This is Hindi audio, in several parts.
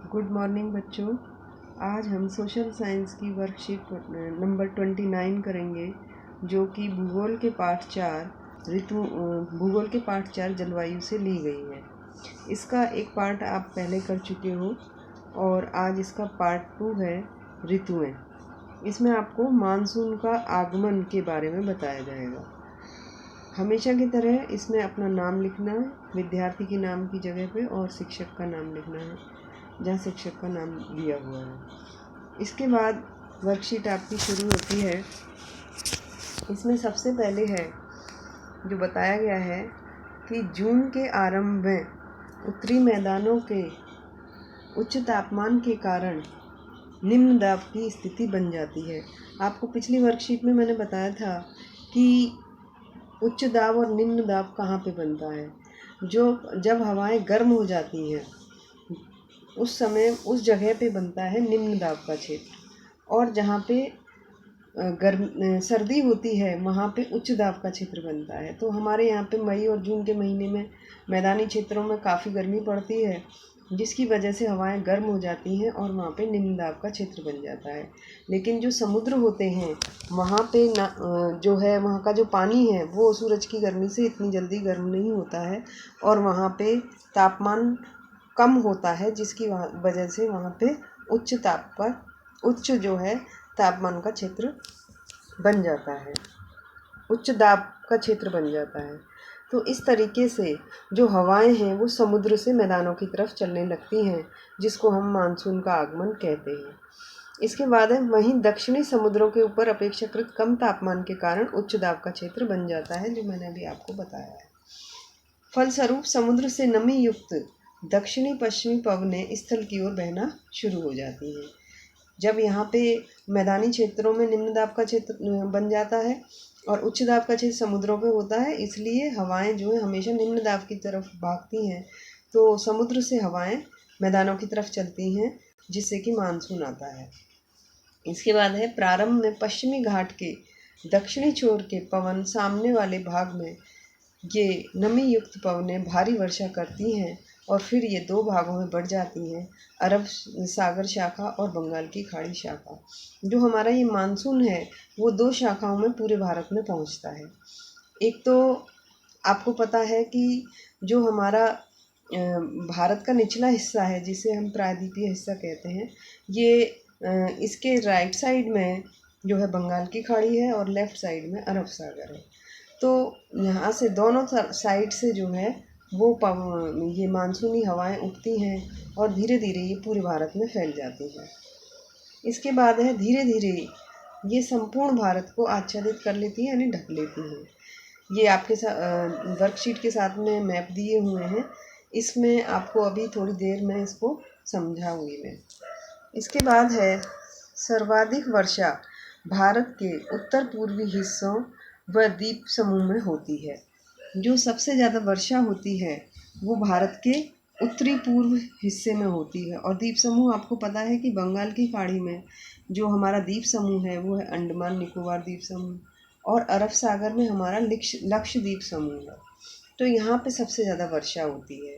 गुड मॉर्निंग बच्चों। आज हम सोशल साइंस की वर्कशीट नंबर 29 करेंगे, जो कि भूगोल के पाठ 4 जलवायु से ली गई है। इसका एक पार्ट आप पहले कर चुके हो और आज इसका पार्ट 2 है ऋतुएं। इसमें आपको मानसून का आगमन के बारे में बताया जाएगा। हमेशा की तरह इसमें अपना नाम लिखना है, विद्यार्थी के नाम की जगह पे, और शिक्षक का नाम लिखना है जहाँ शिक्षक का नाम दिया हुआ है। इसके बाद वर्कशीट आपकी शुरू होती है। इसमें सबसे पहले है जो बताया गया है कि जून के आरंभ में उत्तरी मैदानों के उच्च तापमान के कारण निम्न दाब की स्थिति बन जाती है। आपको पिछली वर्कशीट में मैंने बताया था कि उच्च दाब और निम्न दाब कहाँ पे बनता है। जब हवाएं गर्म हो जाती हैं उस समय उस जगह पे बनता है निम्न दाब का क्षेत्र, और जहाँ पे सर्दी होती है वहाँ पे उच्च दाब का क्षेत्र बनता है। तो हमारे यहाँ पे मई और जून के महीने में मैदानी क्षेत्रों में काफ़ी गर्मी पड़ती है, जिसकी वजह से हवाएं गर्म हो जाती हैं और वहाँ पे निम्न दाब का क्षेत्र बन जाता है। लेकिन जो समुद्र होते हैं वहाँ पे जो है वहाँ का जो पानी है वो सूरज की गर्मी से इतनी जल्दी गर्म नहीं होता है और वहाँ पे तापमान कम होता है, जिसकी वजह से वहाँ पे उच्च जो है तापमान का क्षेत्र बन जाता है, उच्च दाब का क्षेत्र बन जाता है। तो इस तरीके से जो हवाएं हैं वो समुद्र से मैदानों की तरफ चलने लगती हैं, जिसको हम मानसून का आगमन कहते हैं। इसके बाद है वहीं दक्षिणी समुद्रों के ऊपर अपेक्षाकृत कम तापमान के कारण उच्च दाब का क्षेत्र बन जाता है, जो मैंने अभी आपको बताया है। फलस्वरूप समुद्र से नमी युक्त दक्षिणी पश्चिमी पवनें स्थल की ओर बहना शुरू हो जाती हैं। जब यहाँ पे मैदानी क्षेत्रों में निम्न दाब का क्षेत्र बन जाता है और उच्च दाब का क्षेत्र समुद्रों पे होता है, इसलिए हवाएं जो है हमेशा निम्न दाब की तरफ भागती हैं। तो समुद्र से हवाएं मैदानों की तरफ चलती हैं, जिससे कि मानसून आता है। इसके बाद है प्रारंभ में पश्चिमी घाट के दक्षिणी छोर के पवन सामने वाले भाग में ये नमी युक्त पवनें भारी वर्षा करती हैं और फिर ये दो भागों में बढ़ जाती हैं, अरब सागर शाखा और बंगाल की खाड़ी शाखा। जो हमारा ये मानसून है वो दो शाखाओं में पूरे भारत में पहुंचता है। एक तो आपको पता है कि जो हमारा भारत का निचला हिस्सा है, जिसे हम प्रायद्वीपीय हिस्सा कहते हैं, ये इसके राइट साइड में जो है बंगाल की खाड़ी है और लेफ़्ट साइड में अरब सागर है। तो यहाँ से दोनों साइड से जो है वो ये मानसूनी हवाएं उठती हैं और धीरे धीरे ये पूरे भारत में फैल जाती हैं। इसके बाद है धीरे धीरे ये संपूर्ण भारत को आच्छादित कर लेती हैं, यानी ढक लेती हैं। ये आपके साथ वर्कशीट के साथ में मैप दिए हुए हैं, इसमें आपको अभी थोड़ी देर में इसको समझाऊंगी मैं। इसके बाद है सर्वाधिक वर्षा भारत के उत्तर पूर्वी हिस्सों व द्वीप समूह में होती है। जो सबसे ज़्यादा वर्षा होती है वो भारत के उत्तरी पूर्व हिस्से में होती है, और द्वीप समूह आपको पता है कि बंगाल की खाड़ी में जो हमारा द्वीप समूह है वो है अंडमान निकोबार द्वीप समूह, और अरब सागर में हमारा लक्षद्वीप समूह है। तो यहाँ पे सबसे ज़्यादा वर्षा होती है।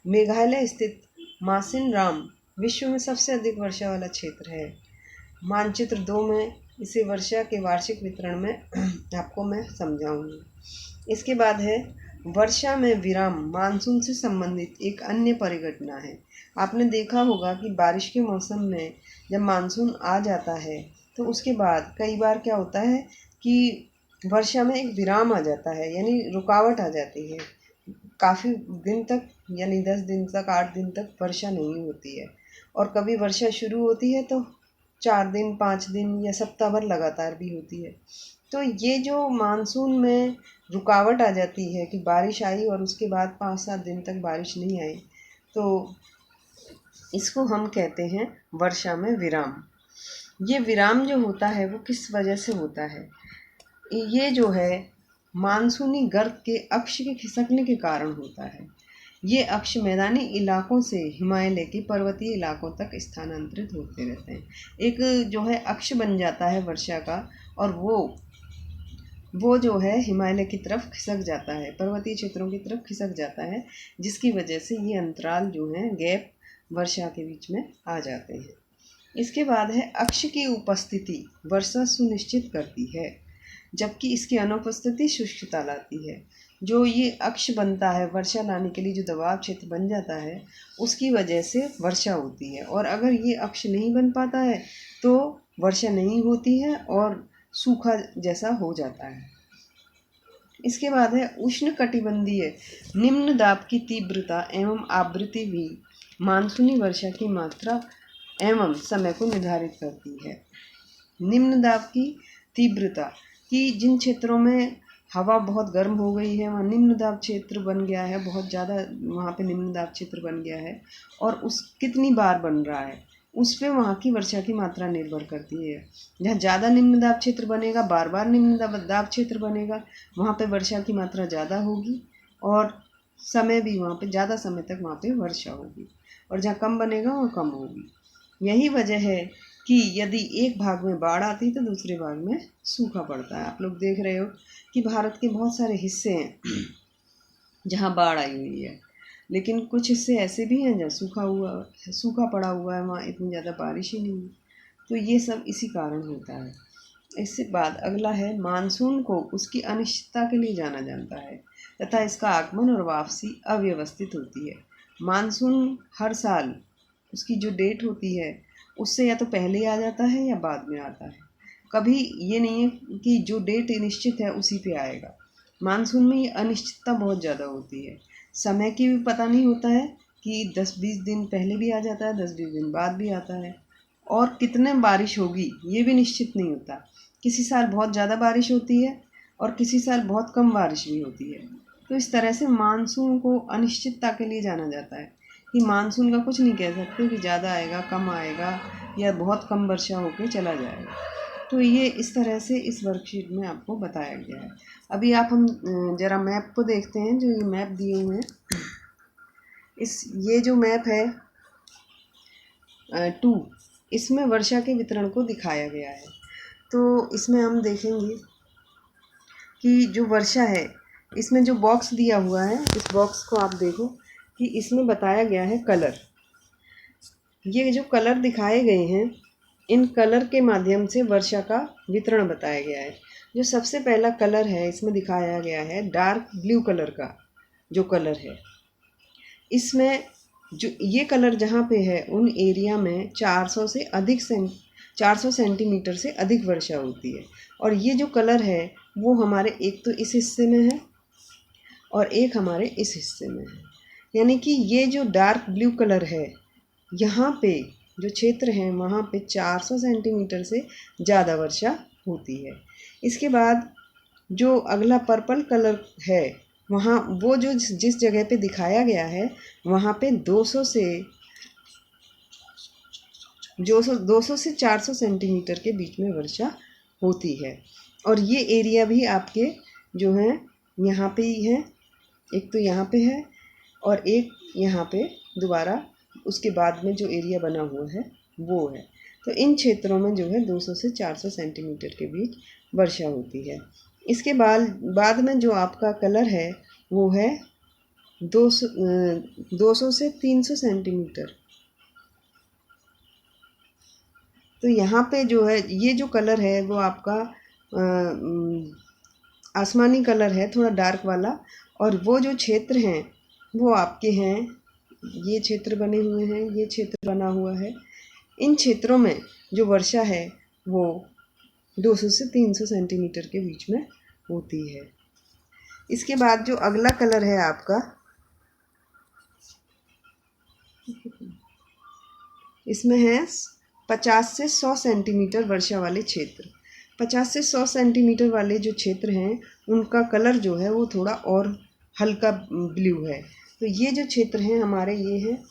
मेघालय स्थित मासिन राम विश्व में सबसे अधिक वर्षा वाला क्षेत्र है। मानचित्र 2 में इसे वर्षा के वार्षिक वितरण में आपको मैं समझाऊंगी। इसके बाद है वर्षा में विराम मानसून से संबंधित एक अन्य परिघटना है। आपने देखा होगा कि बारिश के मौसम में जब मानसून आ जाता है तो उसके बाद कई बार क्या होता है कि वर्षा में एक विराम आ जाता है, यानी रुकावट आ जाती है। काफ़ी दिन तक, यानी 10 दिन तक, 8 दिन तक वर्षा नहीं होती है, और कभी वर्षा शुरू होती है तो 4 दिन, 5 दिन या सप्ताह भर लगातार भी होती है। तो ये जो मानसून में रुकावट आ जाती है कि बारिश आई और उसके बाद 5-7 दिन तक बारिश नहीं आई, तो इसको हम कहते हैं वर्षा में विराम। ये विराम जो होता है वो किस वजह से होता है? ये जो है मानसूनी गर्त के अक्ष के खिसकने के कारण होता है। ये अक्ष मैदानी इलाकों से हिमालय के पर्वतीय इलाकों तक स्थानांतरित होते रहते हैं। एक जो है अक्ष बन जाता है वर्षा का, और वो जो है हिमालय की तरफ खिसक जाता है, पर्वतीय क्षेत्रों की तरफ खिसक जाता है, जिसकी वजह से ये अंतराल जो है गैप वर्षा के बीच में आ जाते हैं। इसके बाद है अक्ष की उपस्थिति वर्षा सुनिश्चित करती है, जबकि इसकी अनुपस्थिति शुष्कता लाती है। जो ये अक्ष बनता है वर्षा लाने के लिए, जो दबाव क्षेत्र बन जाता है, उसकी वजह से वर्षा होती है। और अगर ये अक्ष नहीं बन पाता है तो वर्षा नहीं होती है और सूखा जैसा हो जाता है। इसके बाद है उष्णकटिबंधीय निम्न दाब की तीव्रता एवं आवृत्ति भी मानसूनी वर्षा की मात्रा एवं समय को निर्धारित करती है। निम्न दाब की तीव्रता कि जिन क्षेत्रों में हवा बहुत गर्म हो गई है वहाँ निम्न दाब क्षेत्र बन गया है, बहुत ज़्यादा वहाँ पे निम्न दाब क्षेत्र बन गया है, और उस कितनी बार बन रहा है उस पे वहाँ की वर्षा की मात्रा निर्भर करती है। जहाँ ज़्यादा निम्न दाब क्षेत्र बनेगा, बार बार निम्न दाब क्षेत्र बनेगा, वहाँ पे वर्षा की मात्रा ज़्यादा होगी और समय भी वहाँ पे ज़्यादा समय तक वहाँ पे वर्षा होगी, और जहाँ कम बनेगा वहाँ कम होगी। यही वजह है कि यदि एक भाग में बाढ़ आती है तो दूसरे भाग में सूखा पड़ता है। आप लोग देख रहे हो कि भारत के बहुत सारे हिस्से हैं जहाँ बाढ़ आई हुई है, लेकिन कुछ हिस्से ऐसे भी हैं जहाँ सूखा पड़ा हुआ है, वहाँ इतनी ज़्यादा बारिश ही नहीं है। तो ये सब इसी कारण होता है। इसके बाद अगला है मानसून को उसकी अनिश्चितता के लिए जाना जाता है तथा इसका आगमन और वापसी अव्यवस्थित होती है। मानसून हर साल उसकी जो डेट होती है उससे या तो पहले आ जाता है या बाद में आता है। कभी ये नहीं है कि जो डेट निश्चित है उसी पे आएगा। मानसून में ये अनिश्चितता बहुत ज़्यादा होती है। समय की भी पता नहीं होता है कि 10-20 दिन पहले भी आ जाता है, 10-20 दिन बाद भी आता है, और कितने बारिश होगी ये भी निश्चित नहीं होता। किसी साल बहुत ज़्यादा बारिश होती है और किसी साल बहुत कम बारिश भी होती है। तो इस तरह से मानसून को अनिश्चितता के लिए जाना जाता है कि मानसून का कुछ नहीं कह सकते कि ज़्यादा आएगा, कम आएगा या बहुत कम वर्षा होकर चला जाएगा। तो ये इस तरह से इस वर्कशीट में आपको बताया गया है। अभी हम ज़रा मैप को देखते हैं, जो ये मैप दिए हुए हैं। ये जो मैप है 2, इसमें वर्षा के वितरण को दिखाया गया है। तो इसमें हम देखेंगे कि जो वर्षा है, इसमें जो बॉक्स दिया हुआ है, इस बॉक्स को आप देखो कि इसमें बताया गया है कलर। ये जो कलर दिखाए गए हैं, इन कलर के माध्यम से वर्षा का वितरण बताया गया है। जो सबसे पहला कलर है इसमें दिखाया गया है डार्क ब्लू कलर का जो कलर है। इसमें जो ये कलर जहाँ पे है उन एरिया में 400 सेंटीमीटर से अधिक वर्षा होती है। और ये जो कलर है वो हमारे एक तो इस हिस्से में है और एक हमारे इस हिस्से में है। यानी कि ये जो डार्क ब्लू कलर है, यहाँ पे जो क्षेत्र हैं वहाँ पे 400 सेंटीमीटर से ज़्यादा वर्षा होती है। इसके बाद जो अगला पर्पल कलर है, वहाँ वो जो जिस जगह पे दिखाया गया है वहाँ पे 200 से 400 सेंटीमीटर के बीच में वर्षा होती है। और ये एरिया भी आपके जो हैं यहाँ पे ही है, एक तो यहाँ पे है और एक यहाँ पे दोबारा उसके बाद में जो एरिया बना हुआ है वो है। तो इन क्षेत्रों में जो है 200 से 400 सेंटीमीटर के बीच वर्षा होती है। इसके बाद में जो आपका कलर है वो है 200 से 300 सेंटीमीटर। तो यहाँ पे जो है ये जो कलर है वो आपका आसमानी कलर है, थोड़ा डार्क वाला, और वो जो क्षेत्र हैं वो आपके हैं, ये क्षेत्र बने हुए हैं, ये क्षेत्र बना हुआ है। इन क्षेत्रों में जो वर्षा है वो 200 से 300 सेंटीमीटर के बीच में होती है। इसके बाद जो अगला कलर है आपका, इसमें है 50 से 100 सेंटीमीटर वर्षा वाले क्षेत्र। 50 से 100 सेंटीमीटर वाले जो क्षेत्र हैं उनका कलर जो है वो थोड़ा और हल्का ब्लू है। तो ये जो क्षेत्र हैं हमारे ये हैं,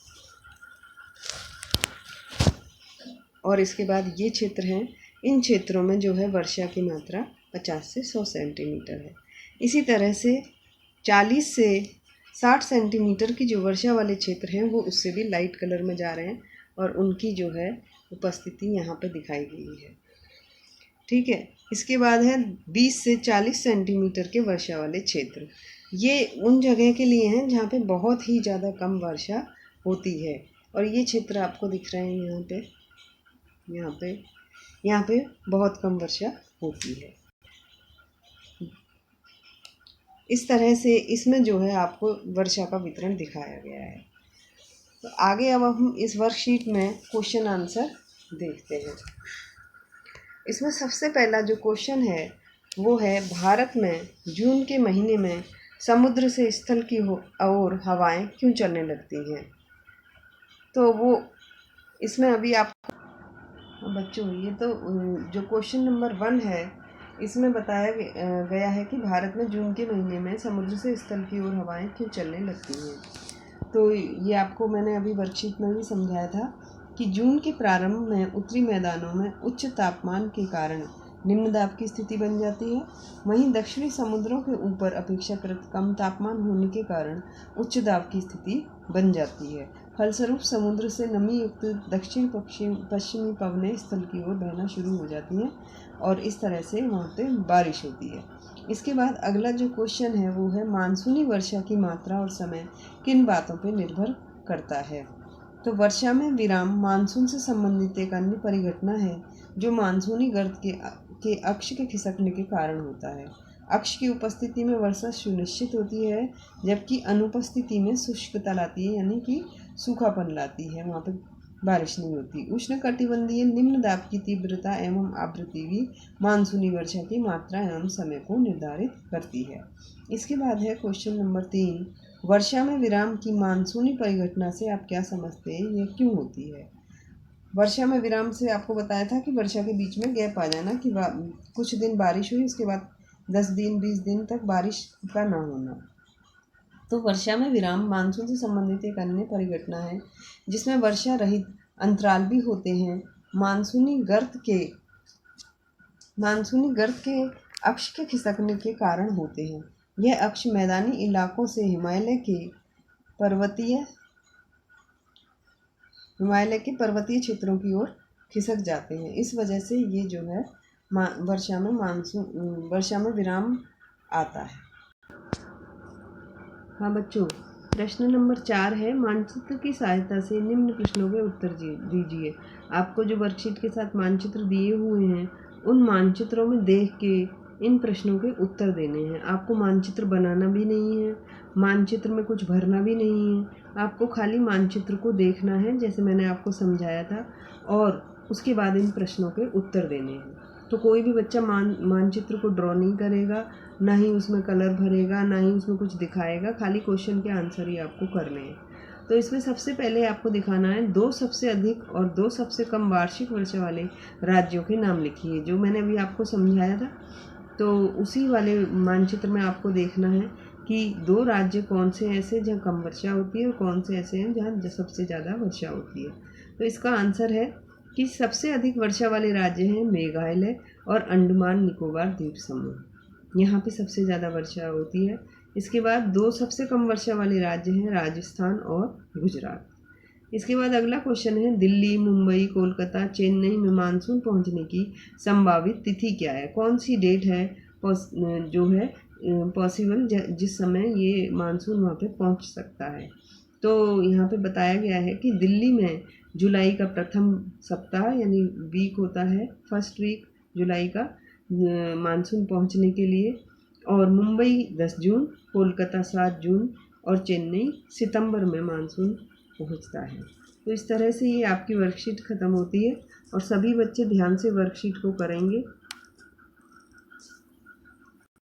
और इसके बाद ये क्षेत्र हैं। इन क्षेत्रों में जो है वर्षा की मात्रा 50 से 100 सेंटीमीटर है। इसी तरह से 40 से 60 सेंटीमीटर की जो वर्षा वाले क्षेत्र हैं वो उससे भी लाइट कलर में जा रहे हैं और उनकी जो है उपस्थिति यहाँ पे दिखाई गई है। ठीक है। इसके बाद है 20 से 40 सेंटीमीटर के वर्षा वाले क्षेत्र। ये उन जगह के लिए हैं जहाँ पे बहुत ही ज़्यादा कम वर्षा होती है और ये क्षेत्र आपको दिख रहे हैं यहाँ पे यहाँ पे बहुत कम वर्षा होती है। इस तरह से इसमें जो है आपको वर्षा का वितरण दिखाया गया है। तो आगे अब हम इस वर्कशीट में क्वेश्चन आंसर देखते हैं। इसमें सबसे पहला जो क्वेश्चन है वो है, भारत में जून के महीने में समुद्र से स्थल की ओर हवाएं क्यों चलने लगती हैं। तो वो इसमें अभी आप बच्चों, ये तो जो क्वेश्चन नंबर 1 है इसमें बताया गया है कि भारत में जून के महीने में समुद्र से स्थल की ओर हवाएं क्यों चलने लगती हैं। तो ये आपको मैंने अभी वर्कशीट में भी समझाया था कि जून के प्रारंभ में उत्तरी मैदानों में उच्च तापमान के कारण निम्न दाब की स्थिति बन जाती है। वहीं दक्षिणी समुद्रों के ऊपर अपेक्षाकृत कम तापमान होने के कारण उच्च दाब की स्थिति बन जाती है। फलस्वरूप समुद्र से नमी युक्त दक्षिण पश्चिमी पवनें स्थल की ओर बहना शुरू हो जाती हैं और इस तरह से वहाँ पे बारिश होती है। इसके बाद अगला जो क्वेश्चन है वो है, मानसूनी वर्षा की मात्रा और समय किन बातों पर निर्भर करता है। तो वर्षा में विराम मानसून से संबंधित एक अन्य परिघटना है जो मानसूनी गर्त के अक्ष के खिसकने के कारण होता है। अक्ष की उपस्थिति में वर्षा सुनिश्चित होती है, जबकि अनुपस्थिति में शुष्कता लाती है, यानी कि सूखापन लाती है, वहाँ पे बारिश नहीं होती। उष्णकटिबंधीय निम्न दाब की तीव्रता एवं आवृत्ति भी मानसूनी वर्षा की मात्रा एवं समय को निर्धारित करती है। इसके बाद है क्वेश्चन नंबर 3, वर्षा में विराम की मानसूनी परिघटना से आप क्या समझते हैं, यह क्यों होती है। वर्षा में विराम से आपको बताया था कि वर्षा के बीच में गैप आ जाना, कि कुछ दिन बारिश हुई, उसके बाद 10 दिन 20 दिन तक बारिश का ना होना। तो वर्षा में विराम मानसून से संबंधित एक अन्य परिघटना है जिसमें वर्षा रहित अंतराल भी होते हैं। मानसूनी गर्त के अक्ष के खिसकने के कारण होते हैं। यह अक्ष मैदानी इलाकों से हिमालय के पर्वतीय क्षेत्रों की ओर खिसक जाते हैं। इस वजह से ये जो है वर्षा में विराम आता है। हाँ बच्चों, प्रश्न नंबर 4 है, मानचित्र की सहायता से निम्न प्रश्नों के उत्तर दीजिए। आपको जो वर्कशीट के साथ मानचित्र दिए हुए हैं उन मानचित्रों में देख के इन प्रश्नों के उत्तर देने हैं। आपको मानचित्र बनाना भी नहीं है, मानचित्र में कुछ भरना भी नहीं है, आपको खाली मानचित्र को देखना है जैसे मैंने आपको समझाया था, और उसके बाद इन प्रश्नों के उत्तर देने हैं। तो कोई भी बच्चा मानचित्र को ड्रॉ नहीं करेगा, ना ही उसमें कलर भरेगा, ना ही उसमें कुछ दिखाएगा, खाली क्वेश्चन के आंसर ही आपको करने हैं। तो इसमें सबसे पहले आपको दिखाना है 2 सबसे अधिक और 2 सबसे कम वार्षिक वर्षा वाले राज्यों के नाम लिखिए। जो मैंने अभी आपको समझाया था तो उसी वाले मानचित्र में आपको देखना है कि 2 राज्य कौन से ऐसे जहाँ कम वर्षा होती है और कौन से ऐसे हैं जहाँ सबसे ज़्यादा वर्षा होती है। तो इसका आंसर है कि सबसे अधिक वर्षा वाले राज्य हैं मेघालय और अंडमान निकोबार द्वीप समूह, यहाँ पे सबसे ज़्यादा वर्षा होती है। इसके बाद 2 सबसे कम वर्षा वाले राज्य हैं राजस्थान और गुजरात। इसके बाद अगला क्वेश्चन है, दिल्ली, मुंबई, कोलकाता, चेन्नई में मानसून पहुंचने की संभावित तिथि क्या है। कौन सी डेट है जो है पॉसिबल जिस समय ये मानसून वहाँ पे पहुंच सकता है। तो यहाँ पे बताया गया है कि दिल्ली में जुलाई का प्रथम सप्ताह यानी वीक होता है, फर्स्ट वीक जुलाई का मानसून पहुंचने के लिए, और मुंबई 10 जून, कोलकाता 7 जून और चेन्नई सितंबर में मानसून पहुंचता है। तो इस तरह से ये आपकी वर्कशीट ख़त्म होती है और सभी बच्चे ध्यान से वर्कशीट को करेंगे